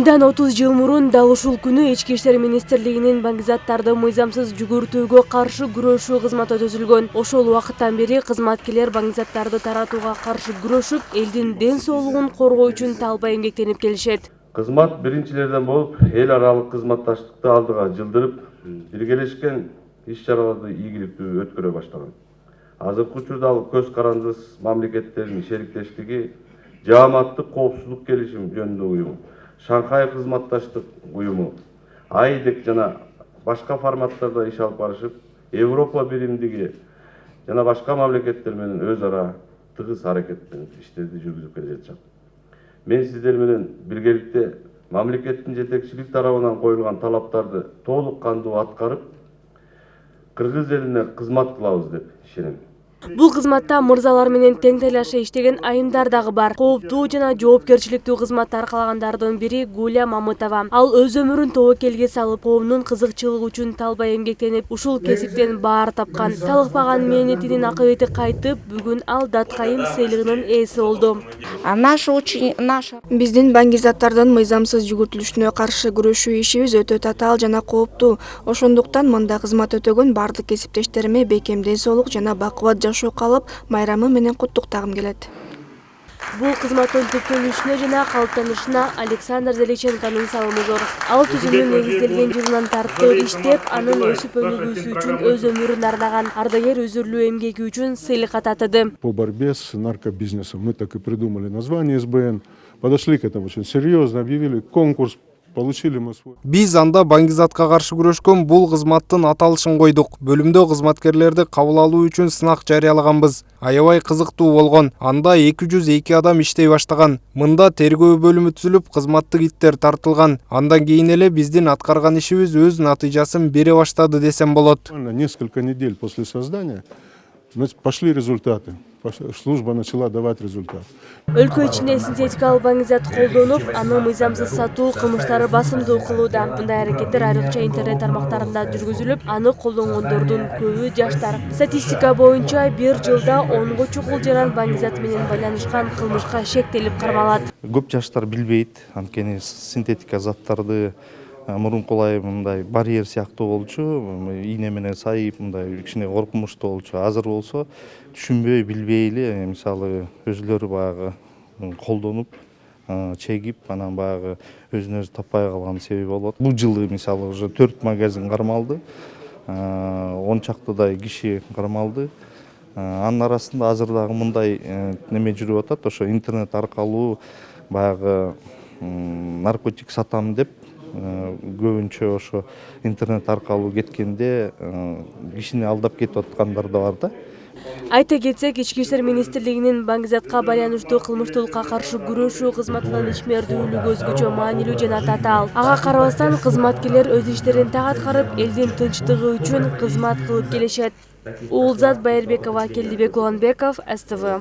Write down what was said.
Мындан 30 жыл мурун дал ушул күнү Ички иштер министрлигинин баңгизаттарды мыйзамсыз жүгүртүүгө каршы күрөшүү кызматы түзүлгөн. Ошол убакыттан бери кызматкерлер баңгизаттарды таратууга каршы күрөшүп, элдин ден соолугун коргоо үчүн талбай эмгектенип келишет. Кызмат биринчилерден болуп, эл аралык кызматташтыкты алдыга жылдырып, биргелешкен иш-чараларды ийгиликтүү өткөрө баштаган. Азыркы учурда ал көз карандысыз мамлекеттердин шериктештиги, Жааматтык коопсуздук келишим жөнүндө уюм, Шанхай кызматташтык уюму, АИДЕК жана башка форматтарда иш алып барышып, Европа биримдиги жана башка мамлекеттер менен өз ара тыгыз аракеттенип иштерди жүргүзүп келе жатышат. Мен сиздер менен биргеликте мамлекеттин жетекчилик тарабынан коюлган талаптарды толук кандуу аткарып, кыргыз элине кызмат кылабыз деп ишенем. Бул кызматта мырзалар менен тең тайлаша иштеген айымдар дагы бар. Кооптуу жана жоопкерчиликтүү кызматты аркалагандардын бири Гуля Мамытова. Ал өз өмүрүн тобокелге салып, коомдун кызыкчылыгы үчүн талбай эмгектенип, ушул кесиптен баар тапкан. Талыкпаган мээнетинин акыбети кайтып, бүгүн ал Даткайым сыйлыгынын ээси болду. Биздин баңгизаттардын мыйзамсыз жүгүртүлүшүнө каршы күрөшүү ишибиз өтө татаал жана кооптуу. Ошондуктан мында кызмат өтөгөн бардык кесиптештериме бекем ден соолук жана бакубат жашоо калып, майрамы менен куттуктагым келет. Бул кызматтын түптөлүшүнө жана калыптанышына Александр Заличенконун салымы зор. Ал түзүмдүн негизделген жылынан тартып иштеп, анын өсүп өнүгүүсү үчүн өз өмүрүн арнаган, ардагер өзүрлүү эмгеги үчүн сыйлыкка татыды. По борьбе с наркобизнесом мы так и придумали название СБН, подошли к этому очень серьезно, объявили конкурс. Биз анда баңгизатка каршы күрөшкөн бул кызматтын аталышын койдук. Бөлүмдө кызматкерлерди кабыл алуу үчүн сынак жарыялаганбыз. Аябай кызыктуу болгон. Анда 202 адам иштей баштаган. Мында тергөө бөлүмү түзүлүп, кызматтык иттер тартылган. Андан кийин эле биздин аткарган ишибиз өз натыйжасын бере баштады десем болот. Несколько недель после создания пошли результаты. Служба начала давать результат. Өлкө ичинде синтетикалык баңгизат колдонуп, аны мыйзамсыз сатуу кылмыштары басымдуу кылууда. Мындай аракеттер айрыкча интернет тармактарында жүргүзүлүп, аны колдонгондордун көбү жаштар. Статистика боюнча бир жылда 10го чукул жаран баңгизат менен байланышкан кылмышка шектелип кармалат. Көп жаштар билбейт, анткени синтетика заттарды мурункулай мындай барьер сыяктуу болчу, ийне менен сайып, мындай кичине коркунучтуу болчу. Азыр болсо түшүнбөй, билбей эле, мисалы өзүлөрү баягы колдонуп, чегип, анан баягы өзүн өзү таппай калган себеби болот. Бул жылы мисалы уже 4 магазин кармалды, 10 чактыдай киши кармалды. Анын арасында азыр дагы мындай неме жүрүп атат, ошо интернет аркылуу баягы наркотик сатам деп көбүнчө ошо интернет аркылуу кеткенде кишини алдап кетип аткандар да бар да. Айта кетсек, Ички иштер министрлигинин баңгизатка байланыштуу кылмыштуулукка каршы күрөшүү кызматынын ишмердүүлүгү өзгөчө маанилүү жана татаал. Ага карабастан кызматкерлер өз иштерин так аткарып, элдин тынчтыгы үчүн кызмат кылып келишет. Улзат Байырбекова, Келдибек Уланбеков, СТВ.